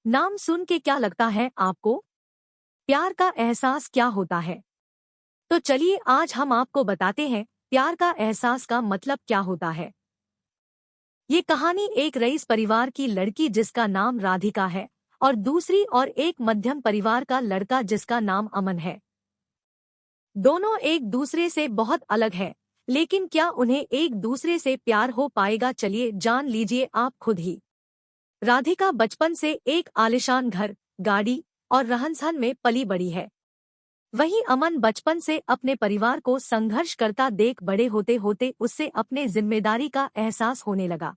नाम सुन के क्या लगता है आपको? प्यार का एहसास क्या होता है? तो चलिए आज हम आपको बताते हैं प्यार का एहसास का मतलब क्या होता है। ये कहानी एक रईस परिवार की लड़की जिसका नाम राधिका है और दूसरी और एक मध्यम परिवार का लड़का जिसका नाम अमन है। दोनों एक दूसरे से बहुत अलग है, लेकिन क्या उन्हें एक दूसरे से प्यार हो पाएगा? चलिए जान लीजिए आप खुद ही। राधिका बचपन से एक आलीशान घर, गाड़ी और रहन-सहन में पली बड़ी है। वहीं अमन बचपन से अपने परिवार को संघर्ष करता देख बड़े होते होते उससे अपने जिम्मेदारी का एहसास होने लगा।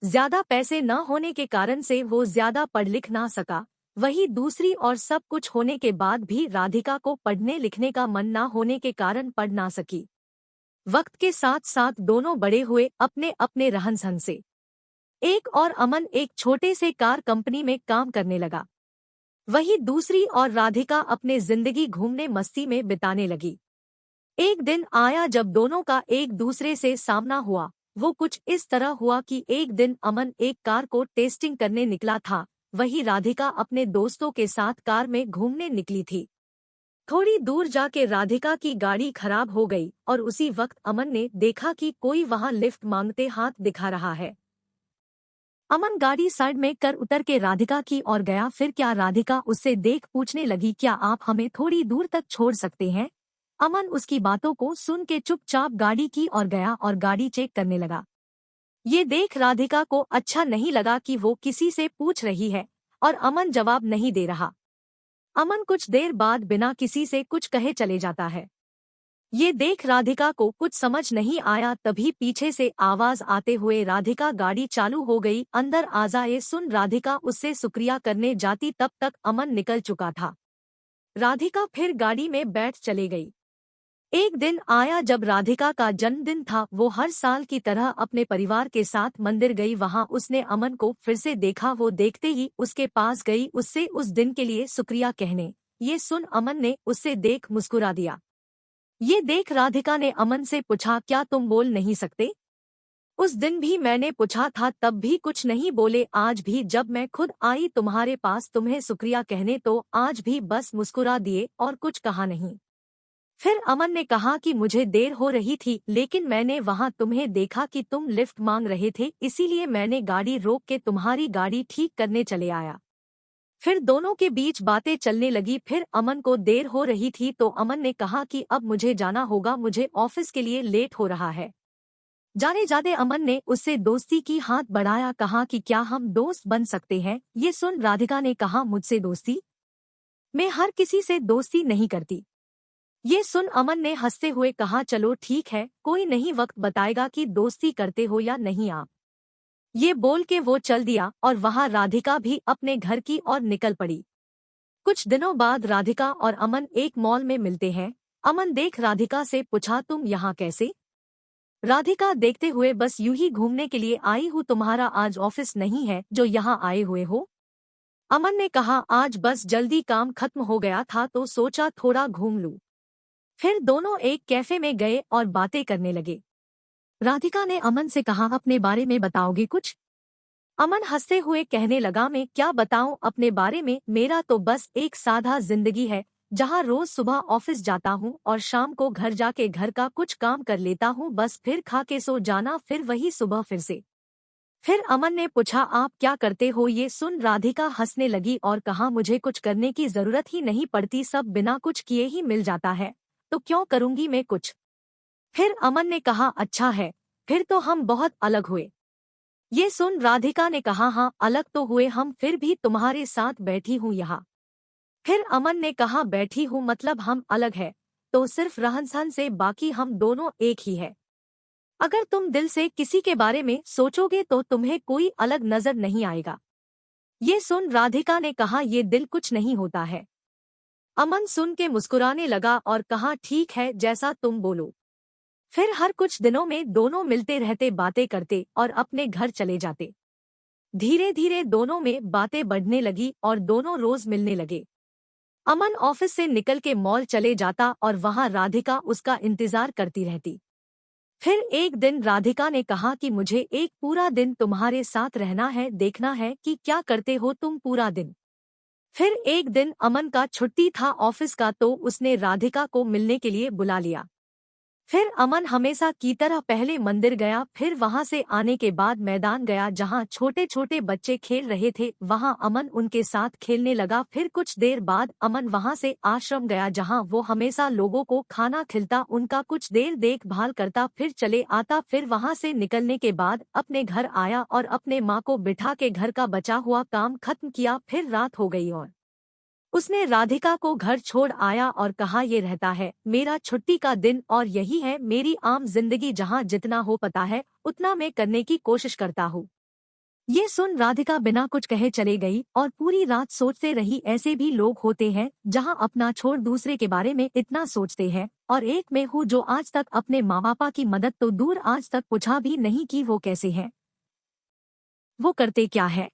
ज्यादा पैसे न होने के कारण से वो ज्यादा पढ़ लिख ना सका। वहीं दूसरी और सब कुछ होने के बाद भी राधिका को पढ़ने लिखने का मन ना होने के कारण पढ़ ना सकी। वक्त के साथ साथ दोनों बड़े हुए अपने अपने रहन-सहन से। एक और अमन एक छोटे से कार कंपनी में काम करने लगा। वहीं दूसरी और राधिका अपने जिंदगी घूमने मस्ती में बिताने लगी। एक दिन आया जब दोनों का एक दूसरे से सामना हुआ। वो कुछ इस तरह हुआ कि एक दिन अमन एक कार को टेस्टिंग करने निकला था, वहीं राधिका अपने दोस्तों के साथ कार में घूमने निकली थी। थोड़ी दूर जाके राधिका की गाड़ी खराब हो गई और उसी वक्त अमन ने देखा कि कोई वहां लिफ्ट मांगते हाथ दिखा रहा है। अमन गाड़ी साइड में कर उतर के राधिका की ओर गया। फिर क्या राधिका उससे देख पूछने लगी, क्या आप हमें थोड़ी दूर तक छोड़ सकते हैं? अमन उसकी बातों को सुन के चुपचाप गाड़ी की ओर गया और गाड़ी चेक करने लगा। ये देख राधिका को अच्छा नहीं लगा कि वो किसी से पूछ रही है और अमन जवाब नहीं दे रहा। अमन कुछ देर बाद बिना किसी से कुछ कहे चले जाता है। ये देख राधिका को कुछ समझ नहीं आया। तभी पीछे से आवाज आते हुए राधिका गाड़ी चालू हो गई। अंदर आ जा। ये सुन राधिका उससे शुक्रिया करने जाती तब तक अमन निकल चुका था। राधिका फिर गाड़ी में बैठ चले गई। एक दिन आया जब राधिका का जन्मदिन था। वो हर साल की तरह अपने परिवार के साथ मंदिर गई। वहां उसने अमन को फिर से देखा। वो देखते ही उसके पास गई उससे उस दिन के लिए शुक्रिया कहने। ये सुन अमन ने उससे देख मुस्कुरा दिया। ये देख राधिका ने अमन से पूछा, क्या तुम बोल नहीं सकते? उस दिन भी मैंने पूछा था, तब भी कुछ नहीं बोले। आज भी जब मैं खुद आई तुम्हारे पास तुम्हें शुक्रिया कहने तो आज भी बस मुस्कुरा दिए और कुछ कहा नहीं। फिर अमन ने कहा कि मुझे देर हो रही थी, लेकिन मैंने वहां तुम्हें देखा कि तुम लिफ्ट मांग रहे थे, इसीलिए मैंने गाड़ी रोक के तुम्हारी गाड़ी ठीक करने चले आया। फिर दोनों के बीच बातें चलने लगी। फिर अमन को देर हो रही थी तो अमन ने कहा कि अब मुझे जाना होगा, मुझे ऑफिस के लिए लेट हो रहा है। जाने जाते अमन ने उससे दोस्ती की हाथ बढ़ाया। कहा कि क्या हम दोस्त बन सकते हैं? ये सुन राधिका ने कहा, मुझसे दोस्ती? मैं हर किसी से दोस्ती नहीं करती। ये सुन अमन ने हंसते हुए कहा, चलो ठीक है, कोई नहीं, वक्त बताएगा कि दोस्ती करते हो या नहीं आप। ये बोल के वो चल दिया और वहां राधिका भी अपने घर की ओर निकल पड़ी। कुछ दिनों बाद राधिका और अमन एक मॉल में मिलते हैं। अमन देख राधिका से पूछा, तुम यहाँ कैसे? राधिका देखते हुए, बस यूं ही घूमने के लिए आई हूँ, तुम्हारा आज ऑफिस नहीं है जो यहाँ आए हुए हो? अमन ने कहा, आज बस जल्दी काम खत्म हो गया था तो सोचा थोड़ा घूम लूं। फिर दोनों एक कैफे में गए और बातें करने लगे। राधिका ने अमन से कहा, अपने बारे में बताओगे कुछ? अमन हंसते हुए कहने लगा, मैं क्या बताऊं अपने बारे में, मेरा तो बस एक सादा जिंदगी है जहां रोज सुबह ऑफिस जाता हूं और शाम को घर जाके घर का कुछ काम कर लेता हूं, बस फिर खा के सो जाना, फिर वही सुबह फिर से। फिर अमन ने पूछा, आप क्या करते हो? ये सुन राधिका हंसने लगी और कहा, मुझे कुछ करने की जरूरत ही नहीं पड़ती, सब बिना कुछ किए ही मिल जाता है, तो क्यों करूंगी मैं कुछ? फिर अमन ने कहा, अच्छा है, फिर तो हम बहुत अलग हुए। ये सुन राधिका ने कहा, हाँ अलग तो हुए हम, फिर भी तुम्हारे साथ बैठी हूँ यहाँ। फिर अमन ने कहा, बैठी हूँ मतलब हम अलग है तो सिर्फ रहन-सहन से, बाकी हम दोनों एक ही है। अगर तुम दिल से किसी के बारे में सोचोगे तो तुम्हें कोई अलग नजर नहीं आएगा। ये सुन राधिका ने कहा, ये दिल कुछ नहीं होता है। अमन सुन के मुस्कुराने लगा और कहा, ठीक है, जैसा तुम बोलो। फिर हर कुछ दिनों में दोनों मिलते रहते, बातें करते और अपने घर चले जाते। धीरे धीरे दोनों में बातें बढ़ने लगी और दोनों रोज मिलने लगे। अमन ऑफिस से निकल के मॉल चले जाता और वहां राधिका उसका इंतजार करती रहती। फिर एक दिन राधिका ने कहा कि मुझे एक पूरा दिन तुम्हारे साथ रहना है, देखना है कि क्या करते हो तुम पूरा दिन। फिर एक दिन अमन का छुट्टी था ऑफिस का, तो उसने राधिका को मिलने के लिए बुला लिया। फिर अमन हमेशा की तरह पहले मंदिर गया, फिर वहां से आने के बाद मैदान गया जहां छोटे छोटे बच्चे खेल रहे थे, वहां अमन उनके साथ खेलने लगा। फिर कुछ देर बाद अमन वहां से आश्रम गया जहां वो हमेशा लोगों को खाना खिलता, उनका कुछ देर देखभाल करता, फिर चले आता। फिर वहां से निकलने के बाद अपने घर आया और अपने माँ को बिठा के घर का बचा हुआ काम खत्म किया। फिर रात हो गई और उसने राधिका को घर छोड़ आया और कहा, ये रहता है मेरा छुट्टी का दिन और यही है मेरी आम जिंदगी, जहाँ जितना हो पता है उतना मैं करने की कोशिश करता हूँ। ये सुन राधिका बिना कुछ कहे चले गई और पूरी रात सोचते रही। ऐसे भी लोग होते हैं जहाँ अपना छोड़ दूसरे के बारे में इतना सोचते हैं, और एक मैं हूँ जो आज तक अपने माँ बापा की मदद तो दूर आज तक पूछा भी नहीं कि वो कैसे हैं, वो करते क्या है।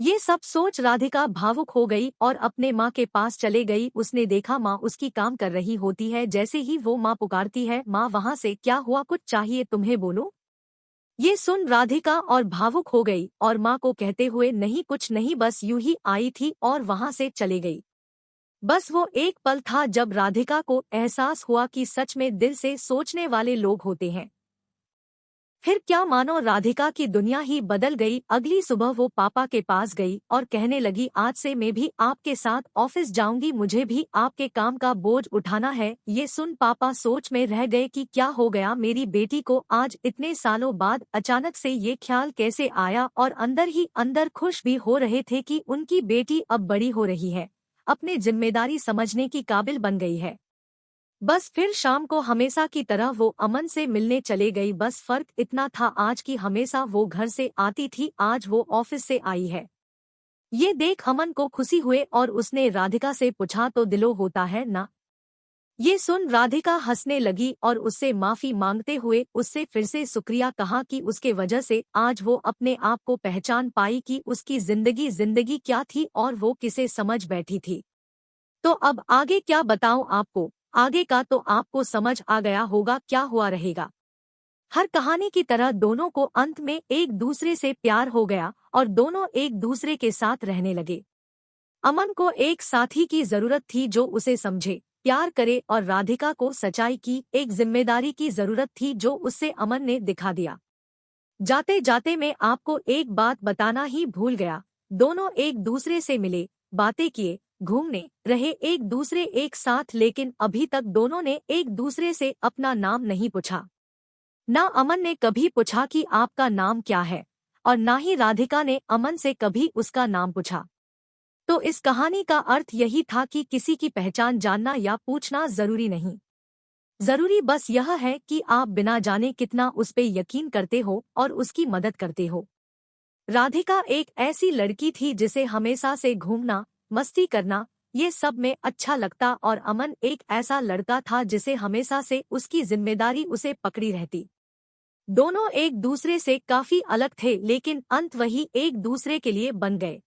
ये सब सोच राधिका भावुक हो गई और अपने माँ के पास चले गई। उसने देखा माँ उसकी काम कर रही होती है। जैसे ही वो माँ पुकारती है, माँ वहाँ से, क्या हुआ, कुछ चाहिए तुम्हें, बोलो। ये सुन राधिका और भावुक हो गई और माँ को कहते हुए, नहीं कुछ नहीं, बस यूं ही आई थी, और वहाँ से चले गई। बस वो एक पल था जब राधिका को एहसास हुआ कि सच में दिल से सोचने वाले लोग होते हैं। फिर क्या मानो राधिका की दुनिया ही बदल गई। अगली सुबह वो पापा के पास गई और कहने लगी, आज से मैं भी आपके साथ ऑफिस जाऊंगी, मुझे भी आपके काम का बोझ उठाना है। ये सुन पापा सोच में रह गए कि क्या हो गया मेरी बेटी को, आज इतने सालों बाद अचानक से ये ख्याल कैसे आया, और अंदर ही अंदर खुश भी हो रहे थे कि उनकी बेटी अब बड़ी हो रही है, अपने जिम्मेदारी समझने की काबिल बन गई है। बस फिर शाम को हमेशा की तरह वो अमन से मिलने चले गई। बस फर्क इतना था आज की हमेशा वो घर से आती थी, आज वो ऑफिस से आई है। ये देख अमन को खुशी हुए और उसने राधिका से पूछा, तो दिलो होता है ना। ये सुन राधिका हंसने लगी और उससे माफी मांगते हुए उससे फिर से शुक्रिया कहा कि उसके वजह से आज वो अपने आप को पहचान पाई कि उसकी जिंदगी क्या थी और वो किसे समझ बैठी थी। तो अब आगे क्या बताऊं आपको, आगे का तो आपको समझ आ गया होगा क्या हुआ रहेगा। हर कहानी की तरह दोनों को अंत में एक दूसरे से प्यार हो गया और दोनों एक दूसरे के साथ रहने लगे। अमन को एक साथी की जरूरत थी जो उसे समझे, प्यार करे, और राधिका को सच्चाई की एक जिम्मेदारी की जरूरत थी जो उससे अमन ने दिखा दिया। जाते जाते मैं आपको एक बात बताना ही भूल गया, दोनों एक दूसरे से मिले, बातें किए, घूमने रहे एक दूसरे एक साथ, लेकिन अभी तक दोनों ने एक दूसरे से अपना नाम नहीं पूछा। ना अमन ने कभी पूछा कि आपका नाम क्या है, और ना ही राधिका ने अमन से कभी उसका नाम पूछा। तो इस कहानी का अर्थ यही था कि किसी की पहचान जानना या पूछना जरूरी नहीं, जरूरी बस यह है कि आप बिना जाने कितना उस पे यकीन करते हो और उसकी मदद करते हो। राधिका एक ऐसी लड़की थी जिसे हमेशा से घूमना, मस्ती करना, ये सब में अच्छा लगता, और अमन एक ऐसा लड़का था जिसे हमेशा से उसकी जिम्मेदारी उसे पकड़ी रहती। दोनों एक दूसरे से काफी अलग थे, लेकिन अंत वही एक दूसरे के लिए बन गए।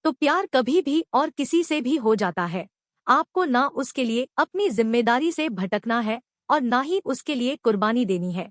तो प्यार कभी भी और किसी से भी हो जाता है। आपको ना उसके लिए अपनी जिम्मेदारी से भटकना है और ना ही उसके लिए कुर्बानी देनी है।